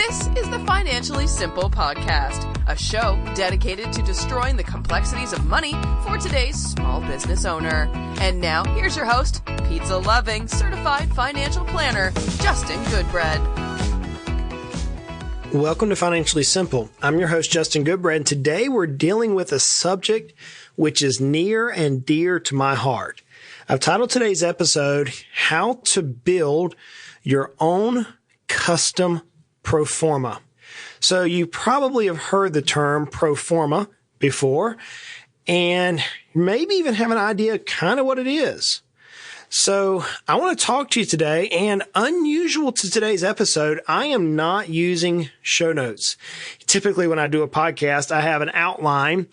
This is the Financially Simple Podcast, a show dedicated to destroying the complexities of money for today's small business owner. And now, here's your host, pizza-loving, certified financial planner, Justin Goodbread. Welcome to Financially Simple. I'm your host, Justin Goodbread, and today we're dealing with a subject which is near and dear to my heart. I've titled today's episode, How to Build Your Own Custom Pro Forma. So you probably have heard the term Pro Forma before, and maybe even have an idea kind of what it is. So I want to talk to you today, and unusual to today's episode, I am not using show notes. Typically when I do a podcast, I have an outline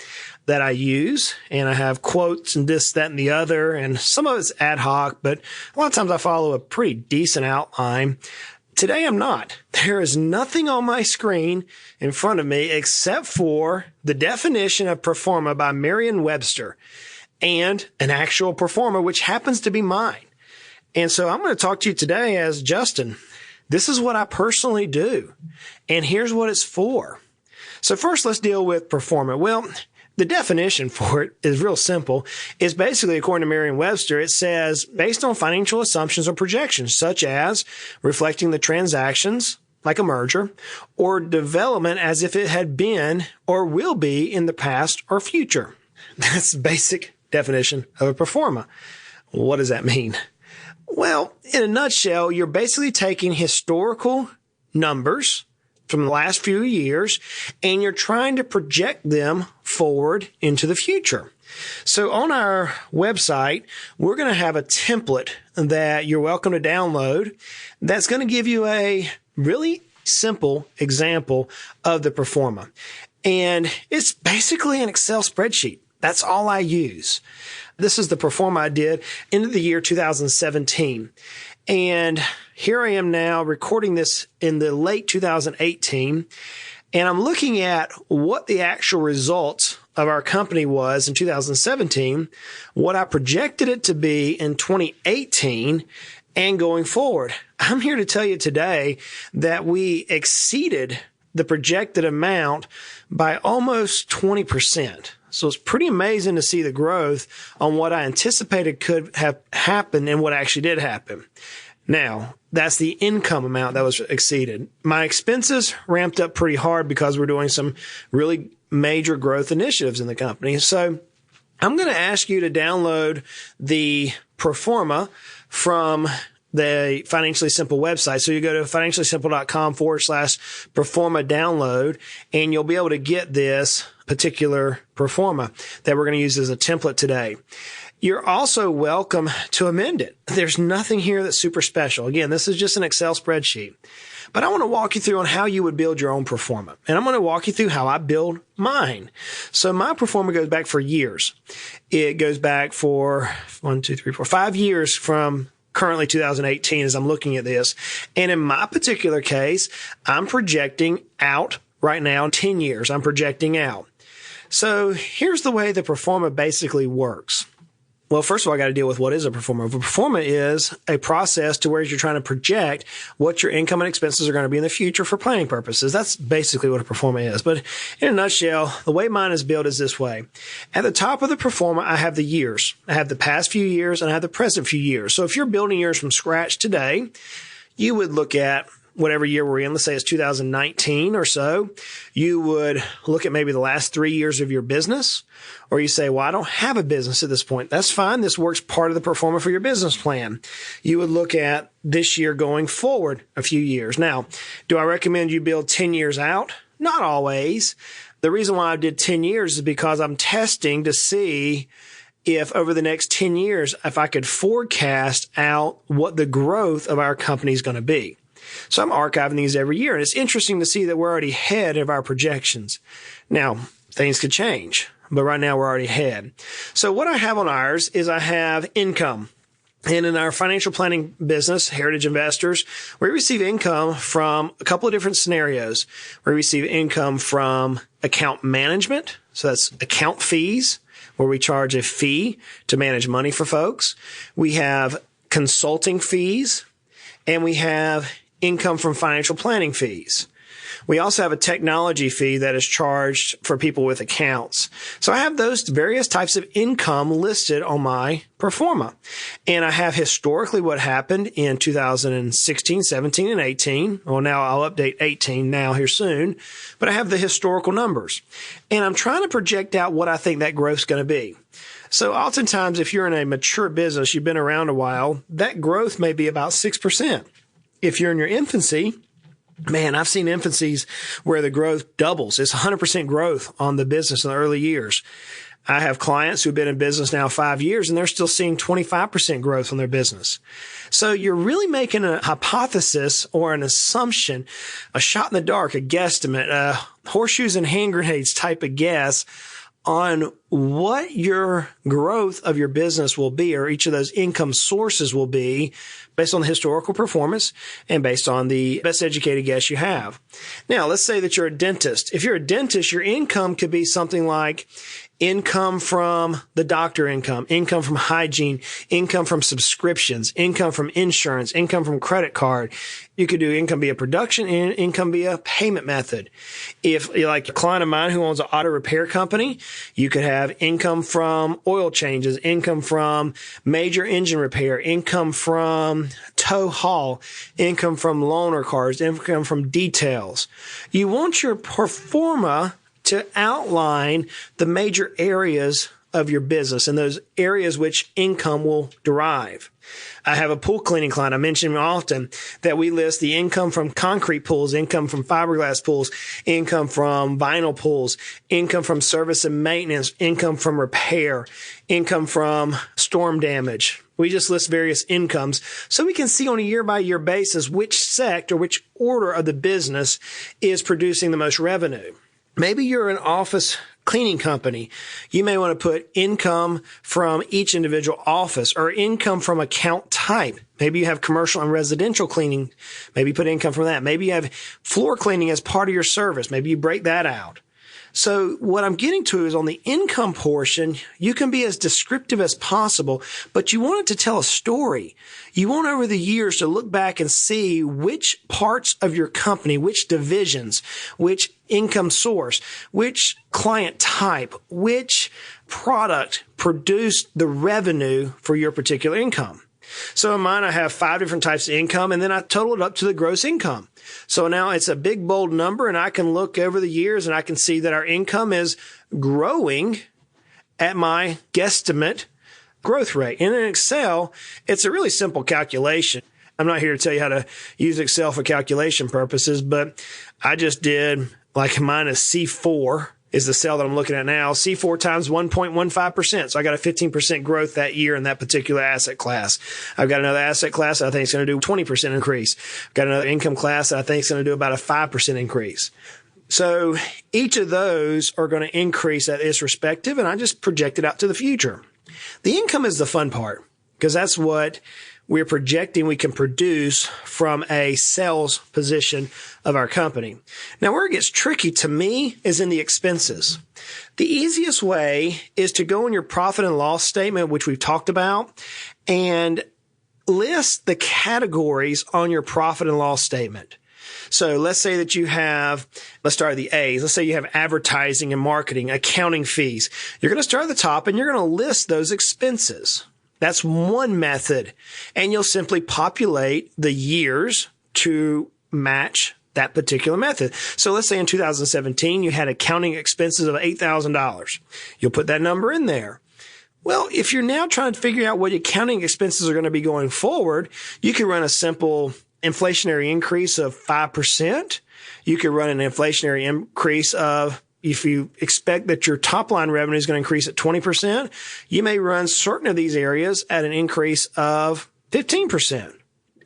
that I use, and I have quotes and this, that, and the other, and some of it's ad hoc, but a lot of times I follow a pretty decent outline. Today I'm not. There is nothing on my screen in front of me except for the definition of pro forma by Merriam-Webster and an actual pro forma, which happens to be mine. And so I'm going to talk to you today as Justin. This is what I personally do, and here's what it's for. So first, let's deal with pro forma. Well, the definition for it is real simple. It's basically, according to Merriam-Webster, it says, based on financial assumptions or projections, such as reflecting the transactions, like a merger, or development as if it had been or will be in the past or future. That's the basic definition of a pro forma. What does that mean? Well, in a nutshell, you're basically taking historical numbers from the last few years, and you're trying to project them forward into the future. So on our website, we're going to have a template that you're welcome to download that's going to give you a really simple example of the pro forma. And it's basically an Excel spreadsheet. That's all I use. This is the pro forma I did into the year 2017. And here I am now recording this in the late 2018, and I'm looking at what the actual results of our company was in 2017, what I projected it to be in 2018, and going forward. I'm here to tell you today that we exceeded the projected amount by almost 20%. So it's pretty amazing to see the growth on what I anticipated could have happened and what actually did happen. Now, that's the income amount that was exceeded. My expenses ramped up pretty hard because we're doing some really major growth initiatives in the company. So I'm going to ask you to download the pro forma from the Financially Simple website. So you go to financiallysimple.com/pro forma download, and you'll be able to get this particular pro forma that we're going to use as a template today. You're also welcome to amend it. There's nothing here that's super special. Again, this is just an Excel spreadsheet. But I want to walk you through on how you would build your own pro forma. And I'm going to walk you through how I build mine. So my pro forma goes back for years. It goes back for 5 years from currently 2018 as I'm looking at this. And in my particular case, I'm projecting out right now 10 years. I'm projecting out. So here's the way the pro forma basically works. Well, first of all, I got to deal with what is a pro forma. A pro forma is a process to where you're trying to project what your income and expenses are going to be in the future for planning purposes. That's basically what a pro forma is. But in a nutshell, the way mine is built is this way. At the top of the pro forma, I have the years. I have the past few years and I have the present few years. So if you're building yours from scratch today, you would look at whatever year we're in, let's say it's 2019 or so, you would look at maybe the last 3 years of your business, or you say, well, I don't have a business at this point. That's fine. This works part of the pro forma for your business plan. You would look at this year going forward a few years. Now, do I recommend you build 10 years out? Not always. The reason why I did 10 years is because I'm testing to see if over the next 10 years, if I could forecast out what the growth of our company is going to be. So I'm archiving these every year, and it's interesting to see that we're already ahead of our projections. Now, things could change, but right now we're already ahead. So what I have on ours is I have income. And in our financial planning business, Heritage Investors, we receive income from a couple of different scenarios. We receive income from account management. So that's account fees, where we charge a fee to manage money for folks. We have consulting fees, and we have income from financial planning fees. We also have a technology fee that is charged for people with accounts. So I have those various types of income listed on my Pro Forma. And I have historically what happened in 2016, 17, and 18. Well, now I'll update 18 now here soon. But I have the historical numbers. And I'm trying to project out what I think that growth is going to be. So oftentimes, if you're in a mature business, you've been around a while, that growth may be about 6%. If you're in your infancy, man, I've seen infancies where the growth doubles. It's 100% growth on the business in the early years. I have clients who've been in business now 5 years and they're still seeing 25% growth on their business. So you're really making a hypothesis or an assumption, a shot in the dark, a guesstimate, a horseshoes and hand grenades type of guess on what your growth of your business will be, or each of those income sources will be, based on the historical performance and based on the best educated guess you have. Now, let's say that you're a dentist. If you're a dentist, your income could be something like income from the doctor income from hygiene, income from subscriptions, income from insurance, income from credit card. You could do income be a production and income be a payment method. If you're like a client of mine who owns an auto repair company, you could have income from oil changes, income from major engine repair, income from tow haul, income from loaner cars, income from details. You want your pro forma to outline the major areas of your business and those areas which income will derive. I have a pool cleaning client. I mention often that we list the income from concrete pools, income from fiberglass pools, income from vinyl pools, income from service and maintenance, income from repair, income from storm damage. We just list various incomes so we can see on a year-by-year basis which sect or which order of the business is producing the most revenue. Maybe you're an office cleaning company. You may want to put income from each individual office or income from account type. Maybe you have commercial and residential cleaning. Maybe put income from that. Maybe you have floor cleaning as part of your service. Maybe you break that out. So what I'm getting to is on the income portion, you can be as descriptive as possible, but you want it to tell a story. You want over the years to look back and see which parts of your company, which divisions, which income source, which client type, which product produced the revenue for your particular income. So in mine, I have 5 different types of income, and then I total it up to the gross income. So now it's a big, bold number, and I can look over the years and I can see that our income is growing at my guesstimate growth rate. And in Excel, it's a really simple calculation. I'm not here to tell you how to use Excel for calculation purposes, but I just did like mine is C4. Is the cell that I'm looking at now, C4 times 1.15%. So I got a 15% growth that year in that particular asset class. I've got another asset class that I think is going to do 20% increase. I've got another income class that I think is going to do about a 5% increase. So each of those are going to increase at its respective, and I just project it out to the future. The income is the fun part because that's what we're projecting we can produce from a sales position of our company. Now, where it gets tricky to me is in the expenses. The easiest way is to go in your profit and loss statement, which we've talked about, and list the categories on your profit and loss statement. So let's say that you have, let's start at the A's. Let's say you have advertising and marketing, accounting fees. You're going to start at the top and you're going to list those expenses. That's one method. And you'll simply populate the years to match that particular method. So let's say in 2017, you had accounting expenses of $8,000. You'll put that number in there. Well, if you're now trying to figure out what accounting expenses are going to be going forward, you could run a simple inflationary increase of 5%. You could run an inflationary increase of, if you expect that your top line revenue is going to increase at 20%, you may run certain of these areas at an increase of 15%.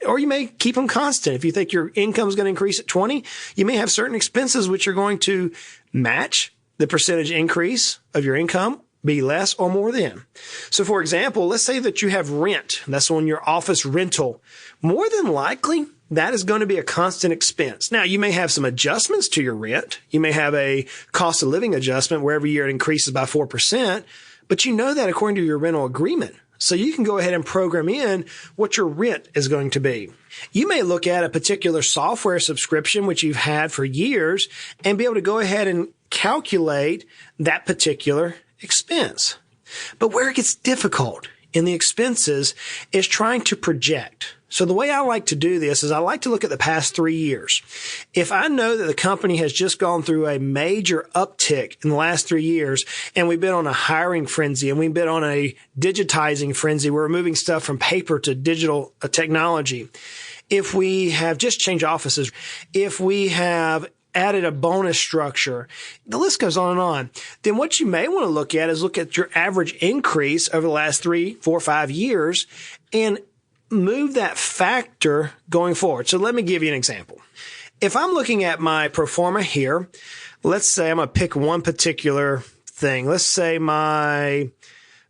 Or you may keep them constant. If you think your income is going to increase at 20, you may have certain expenses which are going to match the percentage increase of your income, be less or more than. So for example, let's say that you have rent. That's on your office rental. More than likely, that is going to be a constant expense. Now, you may have some adjustments to your rent. You may have a cost of living adjustment where every year it increases by 4%, but you know that according to your rental agreement. So you can go ahead and program in what your rent is going to be. You may look at a particular software subscription, which you've had for years, and be able to go ahead and calculate that particular expense. But where it gets difficult in the expenses is trying to project. So the way I like to do this is I like to look at the past 3 years. If I know that the company has just gone through a major uptick in the last 3 years, and we've been on a hiring frenzy and we've been on a digitizing frenzy, we're moving stuff from paper to digital technology. If we have just changed offices, if we have added a bonus structure, the list goes on and on. Then what you may want to look at your average increase over the last 3, 4, 5 years and move that factor going forward. So let me give you an example. If I'm looking at my pro forma here, let's say I'm going to pick one particular thing. Let's say my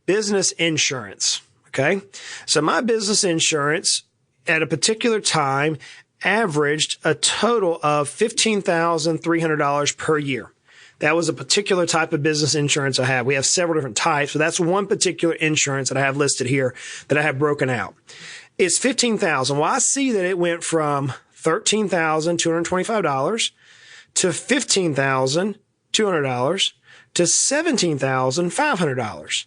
business insurance. Okay. So my business insurance at a particular time averaged a total of $15,300 per year. That was a particular type of business insurance I have. We have several different types, but that's one particular insurance that I have listed here that I have broken out. It's $15,000. Well, I see that it went from $13,225 to $15,200 to $17,500.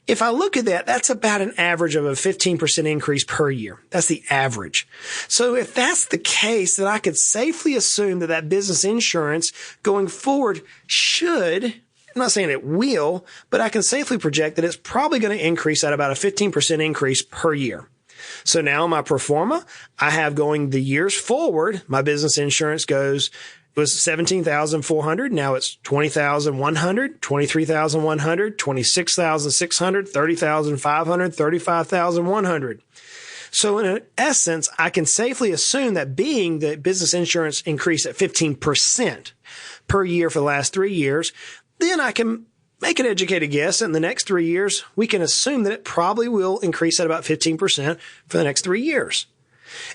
If I look at that, that's about an average of a 15% increase per year. That's the average. So if that's the case, then I could safely assume that that business insurance going forward should, I'm not saying it will, but I can safely project that it's probably going to increase at about a 15% increase per year. So now in my pro forma, I have going the years forward, my business insurance was $17,400. Now it's $20,100, $23,100, $26,600, $30,500, $35,100. So in essence, I can safely assume that being the business insurance increase at 15% per year for the last 3 years, then I can make an educated guess. In the next 3 years, we can assume that it probably will increase at about 15% for the next 3 years.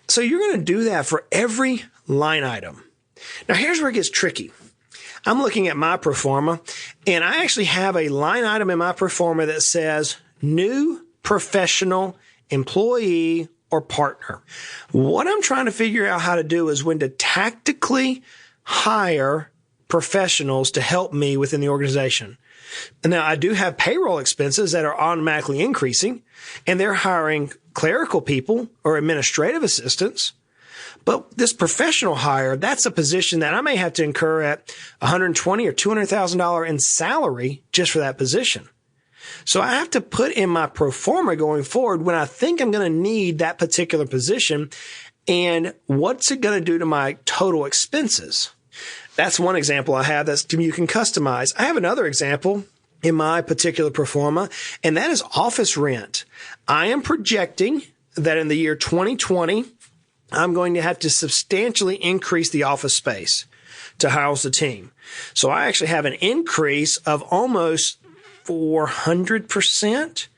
So you're going to do that for every line item. Now, here's where it gets tricky. I'm looking at my pro forma, and I actually have a line item in my pro forma that says new professional employee or partner. What I'm trying to figure out how to do is when to tactically hire professionals to help me within the organization. Now, I do have payroll expenses that are automatically increasing, and they're hiring clerical people or administrative assistants. But this professional hire, that's a position that I may have to incur at $120,000 or $200,000 in salary just for that position. So I have to put in my pro forma going forward when I think I'm going to need that particular position and what's it going to do to my total expenses. That's one example I have that you can customize. I have another example in my particular pro forma, and that is office rent. I am projecting that in the year 2020, I'm going to have to substantially increase the office space to house the team. So I actually have an increase of almost 400%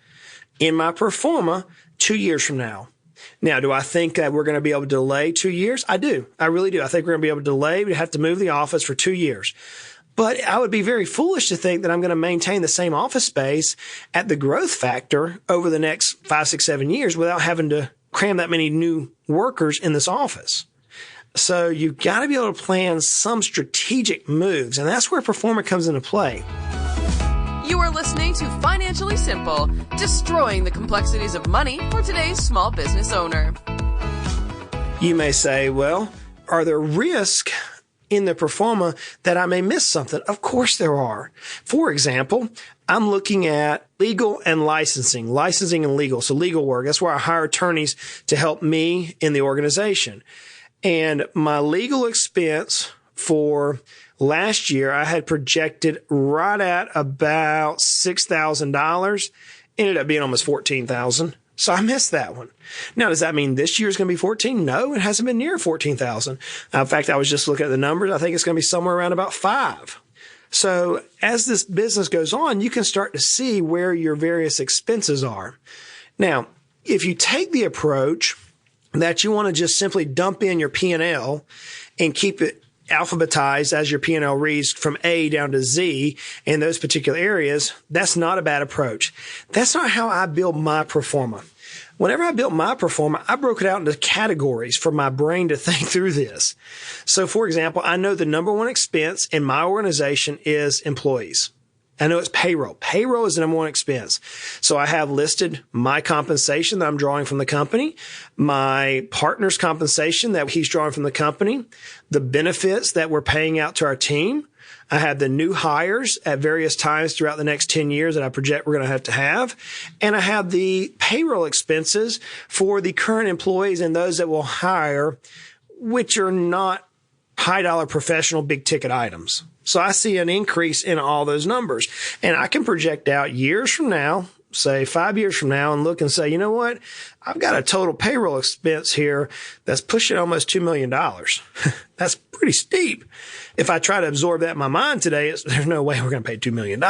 in my pro forma 2 years from now. Now, do I think that we're going to be able to delay 2 years? I do. I really do. I think we're going to be able to delay. We have to move the office for 2 years. But I would be very foolish to think that I'm going to maintain the same office space at the growth factor over the next 5, 6, 7 years without having to cram that many new workers in this office. So you've got to be able to plan some strategic moves, and that's where pro forma comes into play. You are listening to Financially Simple, destroying the complexities of money for today's small business owner. You may say, well, are there risks in the pro forma that I may miss something? Of course there are. For example, I'm looking at legal and licensing and legal. So legal work. That's where I hire attorneys to help me in the organization. And my legal expense for last year, I had projected right at about $6,000. Ended up being almost $14,000. So I missed that one. Now, does that mean this year is going to be 14? No, it hasn't been near 14,000. In fact, I was just looking at the numbers. I think it's going to be somewhere around about 5. So as this business goes on, you can start to see where your various expenses are. Now, if you take the approach that you want to just simply dump in your P&L and keep it alphabetized as your P&L reads from A down to Z in those particular areas, that's not a bad approach. That's not how I build my pro forma. Whenever I built my pro forma, I broke it out into categories for my brain to think through this. So, for example, I know the number one expense in my organization is employees. I know it's payroll. Payroll is the number one expense. So I have listed my compensation that I'm drawing from the company, my partner's compensation that he's drawing from the company, the benefits that we're paying out to our team. I have the new hires at various times throughout the next 10 years that I project we're going to have. And I have the payroll expenses for the current employees and those that will hire, which are not high dollar professional big ticket items. So I see an increase in all those numbers, and I can project out years from now, say 5 years from now, and look and say, you know what? I've got a total payroll expense here that's pushing almost $2 million. That's pretty steep. If I try to absorb that in my mind today, there's no way we're going to pay $2 million.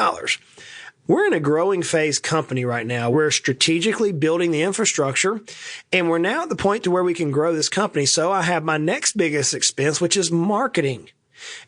We're in a growing phase company right now. We're strategically building the infrastructure, and we're now at the point to where we can grow this company. So I have my next biggest expense, which is marketing.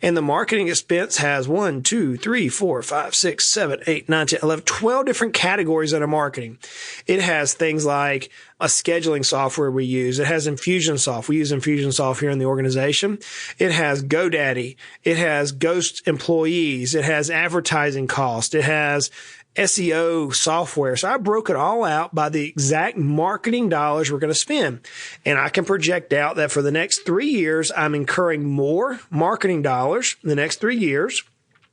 And the marketing expense has 1, 2, 3, 4, 5, 6, 7, 8, 9, 10, 11, 12 different categories under marketing. It has things like a scheduling software we use. It has Infusionsoft. We use Infusionsoft here in the organization. It has GoDaddy. It has Ghost employees. It has advertising cost. It has SEO software. So I broke it all out by the exact marketing dollars we're going to spend. And I can project out that for the next 3 years, I'm incurring more marketing dollars in the next 3 years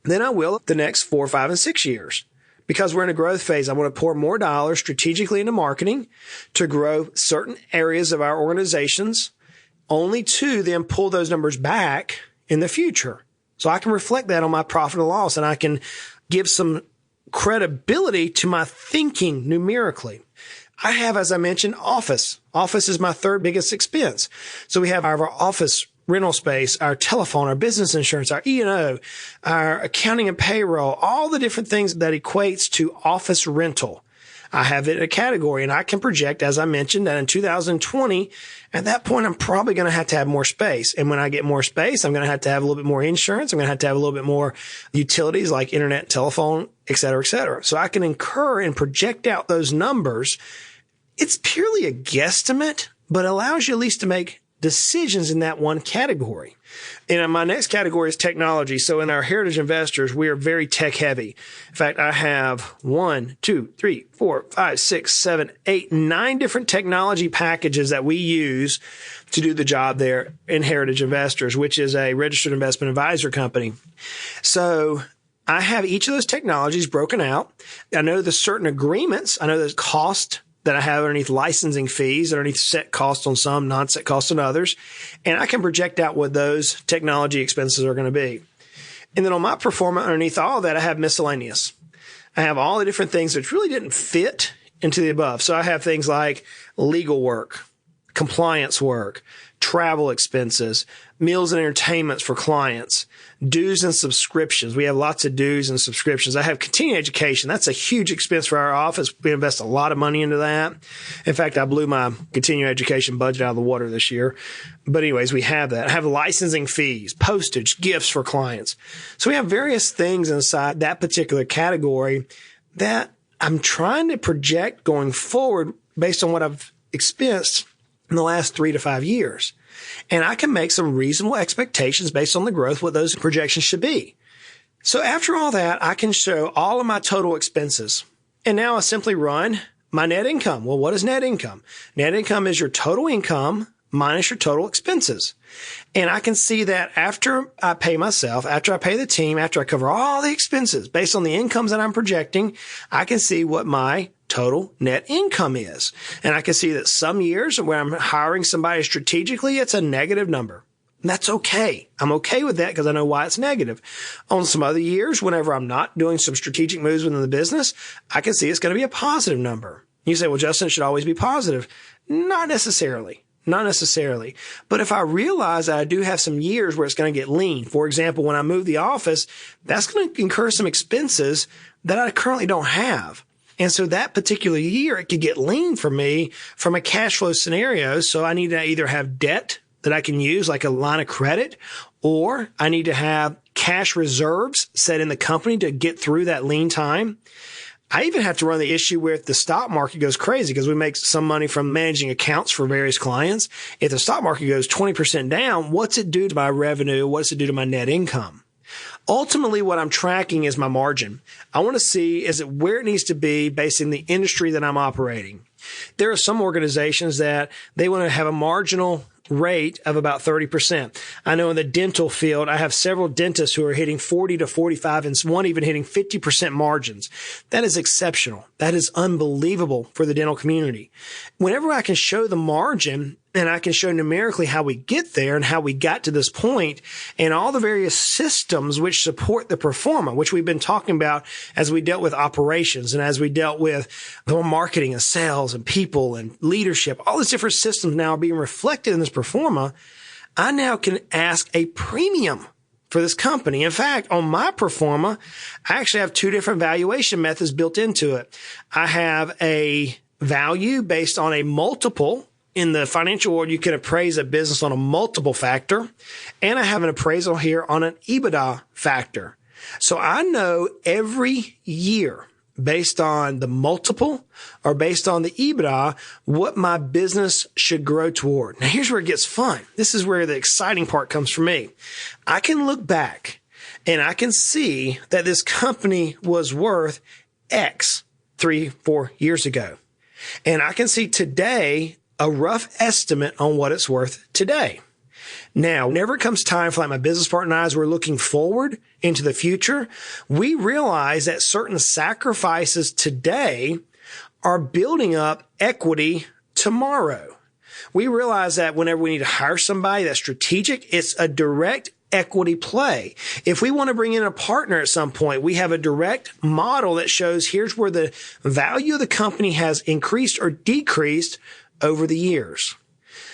than I will the next 4, 5, and 6 years. Because we're in a growth phase, I want to pour more dollars strategically into marketing to grow certain areas of our organizations, only to then pull those numbers back in the future. So I can reflect that on my profit and loss, and I can give some credibility to my thinking numerically. I have, as I mentioned, office. Office is my third biggest expense. So we have our office rental space, our telephone, our business insurance, our E&O, our accounting and payroll, all the different things that equates to office rental. I have it in a category, and I can project, as I mentioned, that in 2020, at that point, I'm probably going to have more space. And when I get more space, I'm going to have a little bit more insurance. I'm going to have a little bit more utilities like internet, telephone, et cetera, et cetera. So I can incur and project out those numbers. It's purely a guesstimate, but allows you at least to make decisions in that one category. And my next category is technology. So in our Heritage Investors, we are very tech heavy. In fact, I have 1, 2, 3, 4, 5, 6, 7, 8, 9 different technology packages that we use to do the job there in Heritage Investors, which is a registered investment advisor company. So I have each of those technologies broken out. I know the certain agreements. I know the cost that I have underneath licensing fees, underneath set costs on some, non-set costs on others. And I can project out what those technology expenses are going to be. And then on my pro forma, underneath all of that, I have miscellaneous. I have all the different things that really didn't fit into the above. So I have things like legal work, compliance work, travel expenses, meals and entertainments for clients, dues and subscriptions. We have lots of dues and subscriptions. I have continuing education. That's a huge expense for our office. We invest a lot of money into that. In fact, I blew my continuing education budget out of the water this year. But anyways, we have that. I have licensing fees, postage, gifts for clients. So we have various things inside that particular category that I'm trying to project going forward based on what I've expensed in the last 3 to 5 years. And I can make some reasonable expectations based on the growth, what those projections should be. So after all that, I can show all of my total expenses. And now I simply run my net income. Well, what is net income? Net income is your total income minus your total expenses. And I can see that after I pay myself, after I pay the team, after I cover all the expenses based on the incomes that I'm projecting, I can see what my total net income is. And I can see that some years where I'm hiring somebody strategically, it's a negative number. And that's okay. I'm okay with that because I know why it's negative. On some other years, whenever I'm not doing some strategic moves within the business, I can see it's going to be a positive number. You say, well, Justin, it should always be positive. Not necessarily. Not necessarily. But if I realize that I do have some years where it's going to get lean, for example, when I move the office, that's going to incur some expenses that I currently don't have. And so that particular year, it could get lean for me from a cash flow scenario. So I need to either have debt that I can use, like a line of credit, or I need to have cash reserves set in the company to get through that lean time. I even have to run the issue where if the stock market goes crazy, because we make some money from managing accounts for various clients. If the stock market goes 20% down, what's it do to my revenue? What's it do to my net income? Ultimately, what I'm tracking is my margin. I want to see, is it where it needs to be based in the industry that I'm operating? There are some organizations that they want to have a marginal rate of about 30%. I know in the dental field, I have several dentists who are hitting 40 to 45 and one even hitting 50% margins. That is exceptional. That is unbelievable for the dental community. Whenever I can show the margin and I can show numerically how we get there and how we got to this point and all the various systems which support the Pro Forma, which we've been talking about as we dealt with operations and as we dealt with the marketing and sales and people and leadership, all these different systems now are being reflected in this Pro Forma. I now can ask a premium for this company. In fact, on my Pro Forma, I actually have two different valuation methods built into it. I have a value based on a multiple. In the financial world, you can appraise a business on a multiple factor, and I have an appraisal here on an EBITDA factor. So I know every year, based on the multiple or based on the EBITDA, what my business should grow toward. Now, here's where it gets fun. This is where the exciting part comes for me. I can look back and I can see that this company was worth X 3-4 years ago. And I can see today a rough estimate on what it's worth today. Now, whenever it comes time for like my business partner and I, as we're looking forward into the future, we realize that certain sacrifices today are building up equity tomorrow. We realize that whenever we need to hire somebody that's strategic, it's a direct equity play. If we want to bring in a partner at some point, we have a direct model that shows here's where the value of the company has increased or decreased over the years.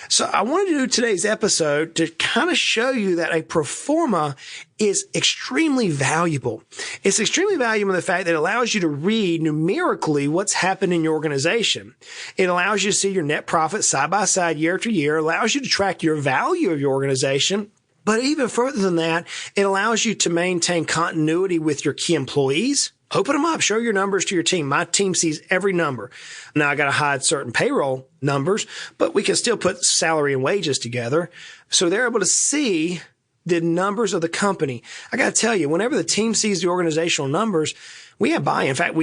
So I wanted to do today's episode to kind of show you that a Pro Forma is extremely valuable. It's extremely valuable in the fact that it allows you to read numerically what's happened in your organization. It allows you to see your net profit side by side year after year, allows you to track your value of your organization. But even further than that, it allows you to maintain continuity with your key employees. Open them up, show your numbers to your team. My team sees every number. Now I got to hide certain payroll numbers, but we can still put salary and wages together. So they're able to see the numbers of the company. I got to tell you, whenever the team sees the organizational numbers, we have buy-in. In fact,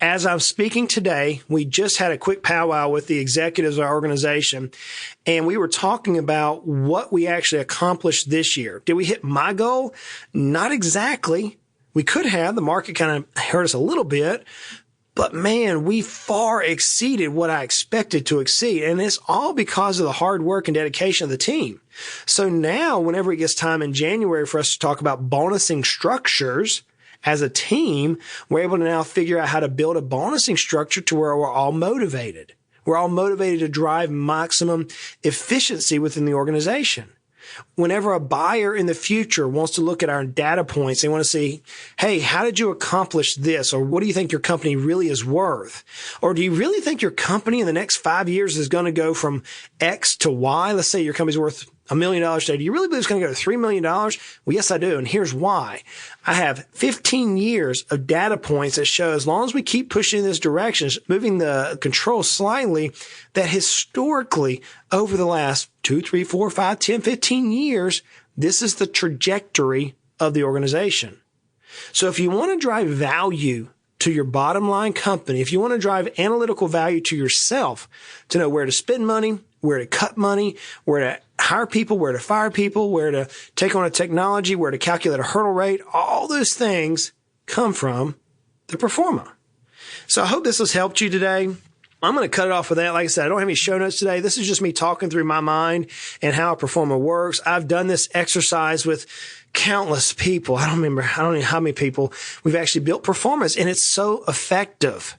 as I'm speaking today, we just had a quick powwow with the executives of our organization, and we were talking about what we actually accomplished this year. Did we hit my goal? Not exactly. We could have. The market kind of hurt us a little bit, but man, we far exceeded what I expected to exceed. And it's all because of the hard work and dedication of the team. So now, whenever it gets time in January for us to talk about bonusing structures as a team, we're able to now figure out how to build a bonusing structure to where we're all motivated. We're all motivated to drive maximum efficiency within the organization. Whenever a buyer in the future wants to look at our data points, they want to see, hey, how did you accomplish this? Or what do you think your company really is worth? Or do you really think your company in the next 5 years is going to go from X to Y? Let's say your company's worth $1 million today. Do you really believe it's going to go to $3 million? Well, yes, I do. And here's why. I have 15 years of data points that show as long as we keep pushing in this direction, moving the control slightly, that historically over the last 2, 3, 4, 5, 10, 15 years, this is the trajectory of the organization. So if you want to drive value to your bottom line company, if you want to drive analytical value to yourself to know where to spend money, where to cut money, where to hire people, where to fire people, where to take on a technology, where to calculate a hurdle rate, all those things come from the Pro Forma. So I hope this has helped you today. I'm going to cut it off with that. Like I said, I don't have any show notes today. This is just me talking through my mind and how a Pro Forma works. I've done this exercise with countless people. I don't know how many people we've actually built Pro Formas, and it's so effective.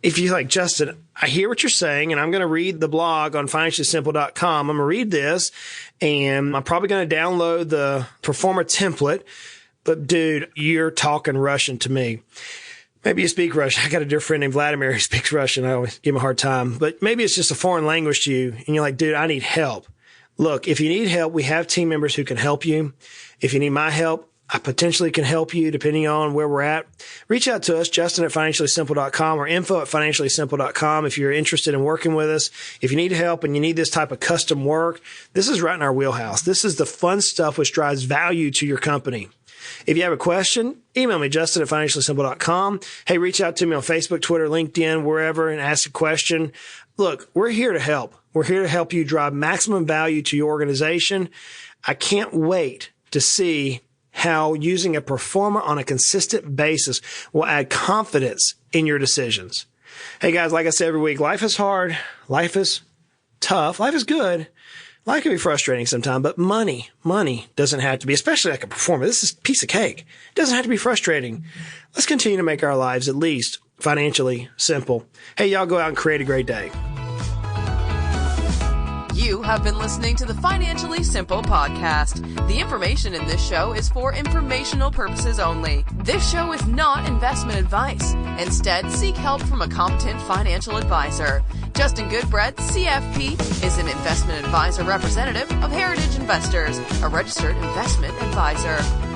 If you're like, Justin, I hear what you're saying, and I'm going to read the blog on financiallysimple.com. I'm going to read this, and I'm probably going to download the Pro Forma template. But, dude, you're talking Russian to me. Maybe you speak Russian. I got a dear friend named Vladimir who speaks Russian. I always give him a hard time. But maybe it's just a foreign language to you, and you're like, dude, I need help. Look, if you need help, we have team members who can help you. If you need my help, I potentially can help you depending on where we're at. Reach out to us, Justin at financiallysimple.com or info at financiallysimple.com if you're interested in working with us. If you need help and you need this type of custom work, this is right in our wheelhouse. This is the fun stuff which drives value to your company. If you have a question, email me, Justin at financiallysimple.com. Hey, reach out to me on Facebook, Twitter, LinkedIn, wherever, and ask a question. Look, we're here to help. We're here to help you drive maximum value to your organization. I can't wait to see how using a Pro Forma on a consistent basis will add confidence in your decisions. Hey guys, like I say every week, life is hard. Life is tough. Life is good. Life can be frustrating sometimes, but money doesn't have to be, especially like a Pro Forma. This is a piece of cake. It doesn't have to be frustrating. Let's continue to make our lives at least financially simple. Hey, y'all go out and create a great day. You have been listening to the Financially Simple podcast. The information in this show is for informational purposes only. This show is not investment advice. Instead, seek help from a competent financial advisor. Justin Goodbread, CFP, is an investment advisor representative of Heritage Investors, a registered investment advisor.